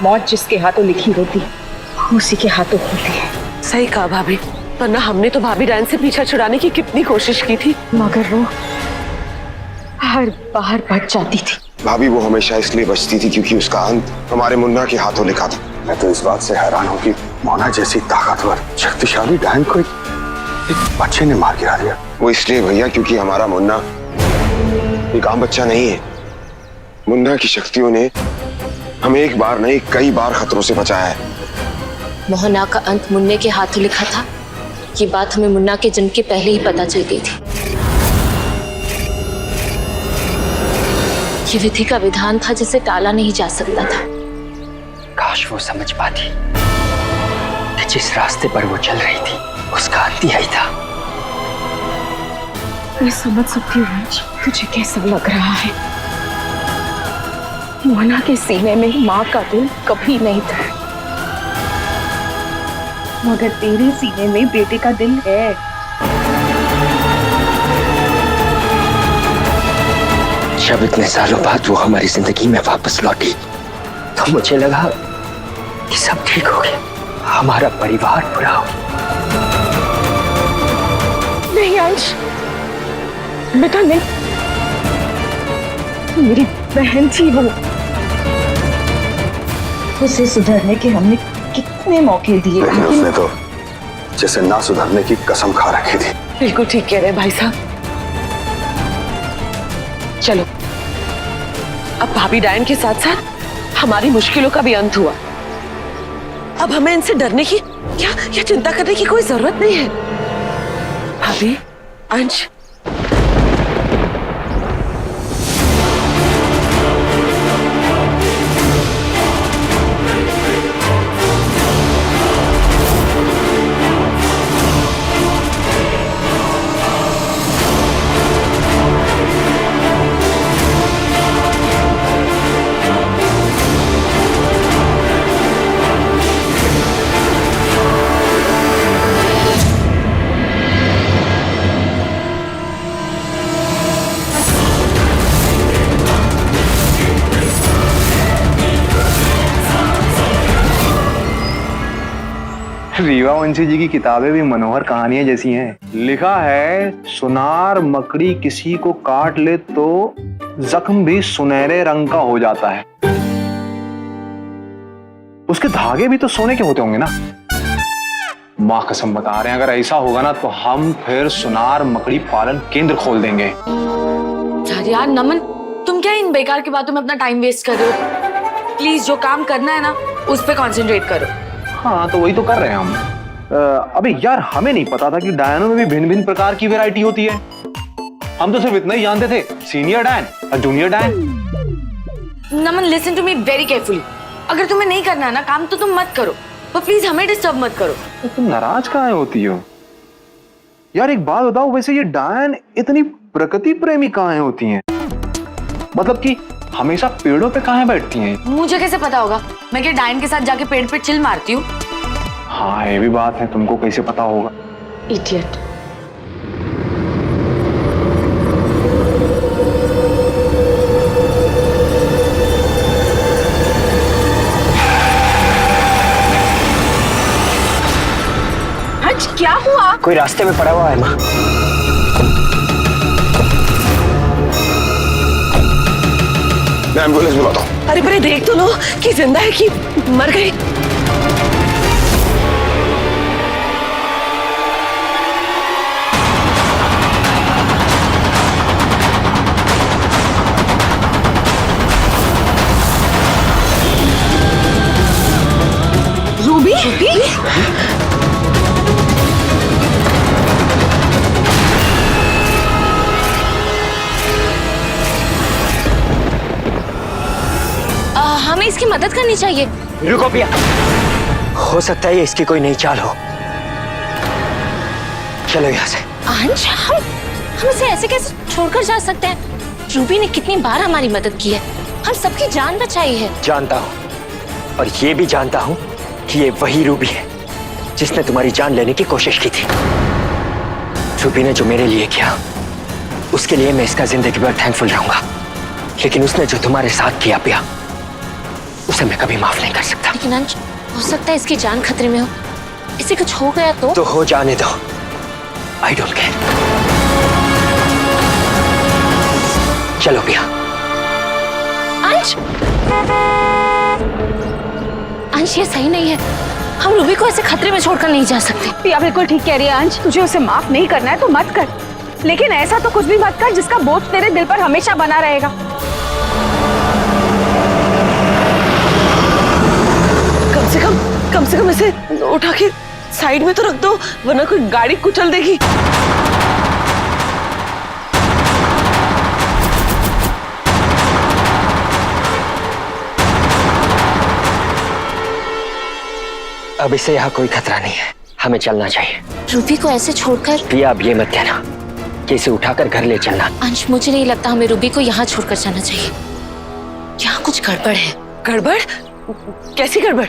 मौत जिसके हाथों लिखी होती उसी के हाथों होती है। सही कहा भाभी, वरना हमने तो भाभी डायन से पीछा छुड़ाने की कितनी कोशिश की थी, मगर वो हर बार बच जाती थी। भाभी वो हमेशा इसलिए बचती थी क्योंकि उसका अंत हमारे मुन्ना के हाथों लिखा था। मैं तो इस बात से हैरान हूँ कि मोना जैसी ताकतवर शक्तिशाली डायन को एक बच्चे ने मार गिरा दिया। वो इसलिए भैया क्योंकि हमारा मुन्ना एक आम बच्चा नहीं है। मुन्ना की शक्तियों ने हमें एक बार नहीं कई बार खतरों से बचाया है। मोहना का अंत मुन्ने के हाथों लिखा था, ये बात हमें मुन्ना के जन्म के पहले ही पता चल गई थी। ये विधि का विधान था जिसे टाला नहीं जा सकता था। काश वो समझ पाती कि जिस रास्ते पर वो चल रही थी उसका अंत यही था। मैं समझ सकती हूँ अंश, तुझे कैसा लग रहा है। मोहना के सीने में माँ का दिल कभी नहीं था, मगर तेरे सीने में बेटे का दिल है। जब इतने सालों बाद वो हमारी जिंदगी में वापस लौटी तो मुझे लगा कि सब ठीक हो गया, हमारा परिवार पूरा हो। नहीं अंश, बेटा नहीं, मेरी बहन थी वो। उसे सुधरने के हमने कितने मौके दिए, लेकिन उसने तो जैसे ना सुधरने की कसम खा रखी थी। बिल्कुल ठीक कह रहे हैं भाई साहब। चलो, अब भाभी डायन के साथ साथ हमारी मुश्किलों का भी अंत हुआ। अब हमें इनसे डरने की या चिंता करने की कोई जरूरत नहीं है। भाभी, अंश, रीवा वंशी जी की किताबें भी मनोहर कहानियां जैसी हैं। लिखा है, सुनार मकड़ी किसी को काट ले तो जख्म भी सुनहरे रंग का हो जाता है। उसके धागे भी तो सोने के होते होंगे ना। मां कसम बता रहे हैं, अगर ऐसा होगा ना तो हम फिर सुनार मकड़ी पालन केंद्र खोल देंगे। यार नमन, तुम क्या इन बेकार की बातों में अपना टाइम वेस्ट कर रहे हो? प्लीज जो काम करना है ना उस पर कॉन्सेंट्रेट करो। हाँ तो वही तो कर रहे हैं हम। अबे यार, हमें नहीं पता था कि डायनों में भी भिन्न भिन्न प्रकार की वैरायटी होती है। हम तो सिर्फ इतना ही जानते थे, सीनियर डायन और जूनियर डायन। Naman, listen to me very carefully. अगर तुम्हें नहीं करना है ना काम तो तुम मत करो, पर प्लीज हमें डिस्टर्ब मत करो। तो तुम नाराज काहे होती हो यार? एक बात बताओ, वैसे ये डायन इतनी प्रकृति प्रेमी काहे होती हैं? मतलब कि हमेशा पेड़ों पे काहे बैठती हैं? मुझे कैसे पता होगा? मैं क्या डायन के साथ जाके पेड़ पे चिल मारती हूँ? हाँ ये भी बात है, तुमको कैसे पता होगा? इडियट। आज क्या हुआ? कोई रास्ते में पड़ा हुआ है माँ। मैं एम्बुलेंस बुलाता हूँ। अरे बड़े देख तो लो कि जिंदा है कि मर गई। रूबी? रूबी? हमें इसकी मदद करनी चाहिए। रुको पिया, हो सकता है ये इसकी कोई नई चाल हो। चलो यहाँ से। अंश, हम इसे ऐसे कैसे छोड़कर जा सकते हैं? रूबी ने कितनी बार हमारी मदद की है, हम सबकी जान बचाई है। जानता हूँ, और ये भी जानता हूँ कि ये वही रूबी है जिसने तुम्हारी जान लेने की कोशिश की थी। रूबी ने जो मेरे लिए किया उसके लिए मैं इसका जिंदगी भर थैंकफुल रहूंगा, लेकिन उसने जो तुम्हारे साथ किया पिया उसे मैं कभी माफ नहीं कर सकता। लेकिन अंश, हो सकता है इसकी जान खतरे में हो, इसे कुछ हो गया तो हो जाने दो। I don't care. चलो पिया। अंश, अंश ये सही नहीं है, हम रूबी को ऐसे खतरे में छोड़कर नहीं जा सकते। पिया बिल्कुल ठीक कह रही है अंश, तुझे उसे माफ नहीं करना है तो मत कर, लेकिन ऐसा तो कुछ भी मत कर जिसका बोझ तेरे दिल पर हमेशा बना रहेगा। कम से कम इसे उठा के साइड में तो रख दो, वरना कोई गाड़ी कुचल देगी। अब इसे यहाँ कोई खतरा नहीं है, हमें चलना चाहिए। रूबी को ऐसे छोड़कर प्रिया, अब ये मत कहना कि इसे उठाकर घर ले चलना। अंश, मुझे नहीं लगता हमें रूबी को यहाँ छोड़कर जाना चाहिए। यहाँ कुछ गड़बड़ है। गड़बड़? कैसी गड़बड़?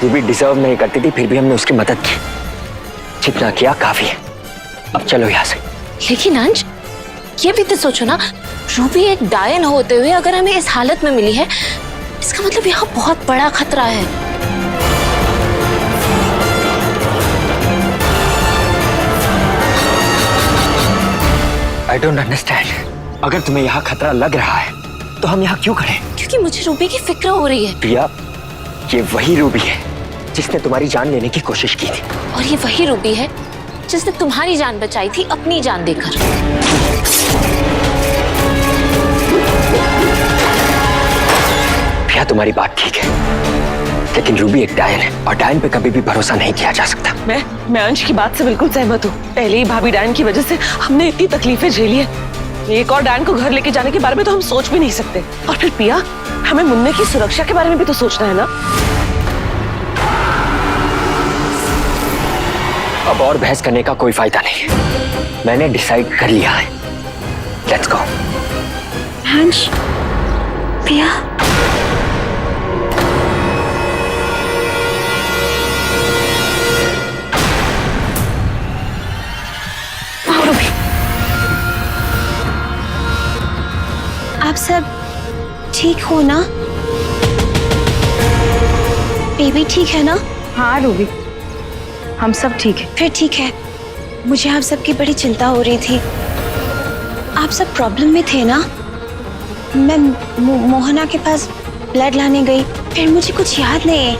रूबी डिजर्व नहीं करती थी, फिर भी हमने उसकी मदद की। जितना किया काफी है, अब चलो यहाँ से। लेकिन अंश, ये भी तो सोचो ना, रूबी एक डायन होते हुए अगर हमें इस हालत में मिली है, इसका मतलब यहाँ बहुत बड़ा खतरा है। I don't understand। अगर तुम्हें यहाँ खतरा लग रहा है तो हम यहाँ क्यों खड़े हैं? क्योंकि मुझे रूबी की फिक्र हो रही है। प्रिया, ये वही रूबी है जिसने तुम्हारी जान लेने की कोशिश की थी। और ये वही रूबी है जिसने तुम्हारी जान बचाई थी अपनी जान देकर। प्रिया, तुम्हारी बात ठीक है, लेकिन रूबी एक डायन है और डायन पे कभी भी भरोसा नहीं किया जा सकता। मैं अंश की बात से बिल्कुल सहमत हूँ। पहले ही भाभी डायन की वजह से हमने इतनी तकलीफें झेली है, एक और डायन को घर लेके जाने के बारे में तो हम सोच भी नहीं सकते। और फिर पिया, हमें मुन्ने की सुरक्षा के बारे में भी तो सोचना है ना। अब और बहस करने का कोई फायदा नहीं है, मैंने डिसाइड कर लिया है। Let's go. अंश, प्रिया, आप सब ठीक हो ना? बेबी ठीक है ना? हाँ रूबी, हम सब ठीक है। फिर ठीक है। मुझे आप सबकी बड़ी चिंता हो रही थी। आप सब प्रॉब्लम में थे ना? मैं मोहना के पास ब्लड लाने गई, फिर मुझे कुछ याद नहीं है,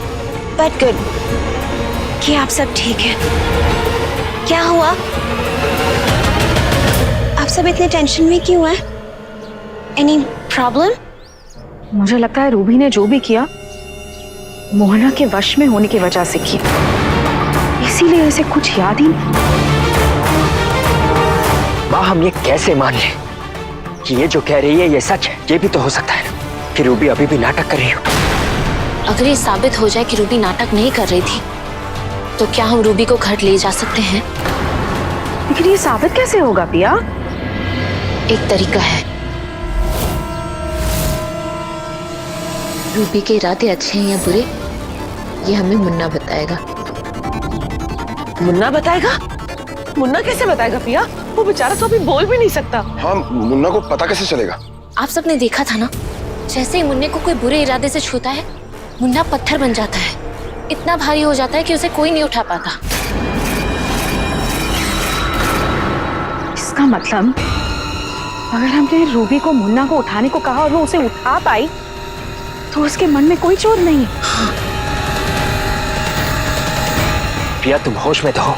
बट गुड कि आप सब ठीक है। क्या हुआ? आप सब इतने टेंशन में क्यों हैं? Any problem? मुझे लगता है रूबी ने जो भी किया मोहना के वश में होने की वजह से किया, इसीलिए इसे कुछ याद ही नहीं। माँ, हम ये कैसे मान लें कि ये जो कह रही है ये सच है? ये भी तो हो सकता है ना कि रूबी अभी भी नाटक कर रही हो। अगर ये साबित हो जाए कि रूबी नाटक नहीं कर रही थी, तो क्या हम रूबी को घर ले जा सकते हैं? लेकिन ये साबित कैसे होगा पिया? एक तरीका है। रूबी के इरादे अच्छे हैं या बुरे, ये हमें मुन्ना बताएगा। मुन्ना बताएगा? मुन्ना कैसे बताएगा पिया? वो बेचारा तो अभी बोल भी नहीं सकता। हाँ, मुन्ना को पता कैसे चलेगा? आप सबने देखा था ना, जैसे ही मुन्ने को कोई बुरे इरादे से छूता है, मुन्ना पत्थर बन जाता है, इतना भारी हो जाता है कि उसे कोई नहीं उठा पाता। इसका मतलब अगर हमने रूबी को मुन्ना को उठाने को कहा और वो उसे उठा पाई, तो उसके मन में कोई चोर नहीं है। प्रिया, तुम होश में तो हो?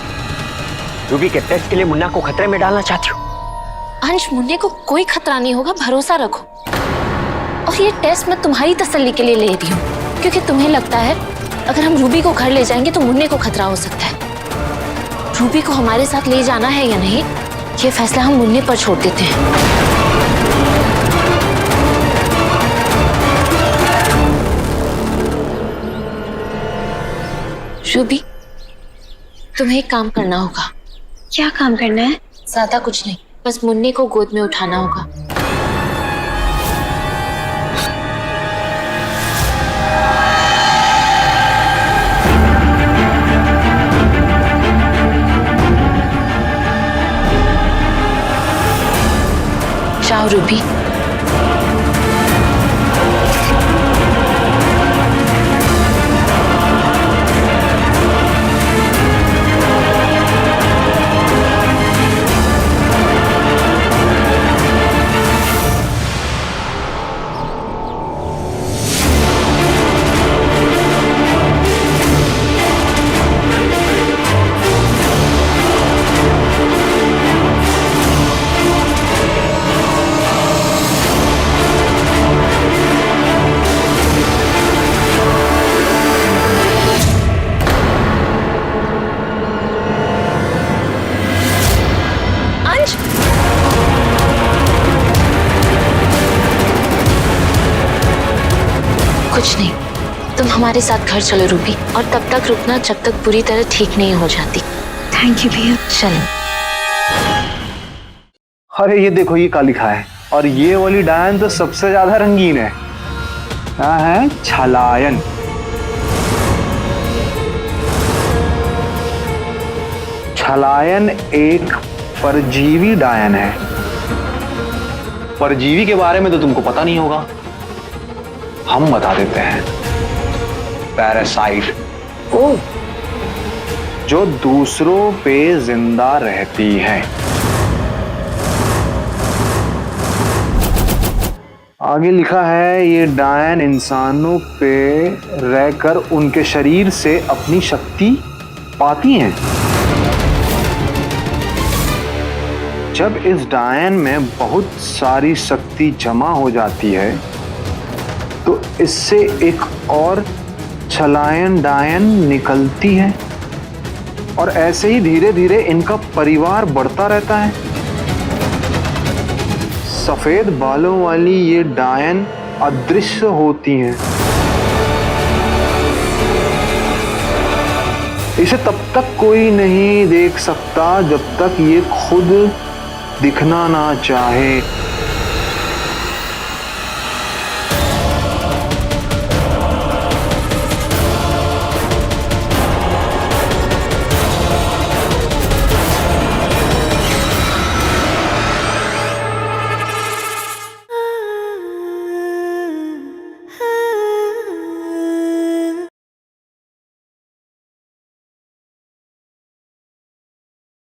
रूबी के टेस्ट के लिए मुन्ना को खतरे में डालना चाहती हो? अंश, मुन्ने को कोई खतरा नहीं होगा, भरोसा रखो। और ये टेस्ट मैं तुम्हारी तसल्ली के लिए ले रही हूँ, क्योंकि तुम्हें लगता है अगर हम रूबी को घर ले जाएंगे तो मुन्ने को खतरा हो सकता है। रूबी को हमारे साथ ले जाना है या नहीं, ये फैसला हम मुन्ने पर छोड़ देते हैं। रूबी, तुम्हें एक काम करना होगा। क्या काम करना है? ज्यादा कुछ नहीं, बस मुन्ने को गोद में उठाना होगा। जाओ रूबी। हमारे साथ घर चलो रूबी, और तब तक रुकना जब तक पूरी तरह ठीक नहीं हो जाती। थैंक यू भैया। चलो। अरे ये देखो, ये क्या लिखा है, और ये वाली डायन तो सबसे ज्यादा रंगीन है। क्या है? छलायन। छलायन एक परजीवी डायन है। परजीवी के बारे में तो तुमको पता नहीं होगा, हम बता देते हैं। पैरासाइट, ओह, जो दूसरों पे जिंदा रहती है। आगे लिखा है, ये डायन इंसानों पे रहकर उनके शरीर से अपनी शक्ति पाती हैं। जब इस डायन में बहुत सारी शक्ति जमा हो जाती है तो इससे एक और छलायन डायन निकलती है, और ऐसे ही धीरे धीरे इनका परिवार बढ़ता रहता है। सफेद बालों वाली ये डायन अदृश्य होती हैं। इसे तब तक कोई नहीं देख सकता जब तक ये खुद दिखना ना चाहे।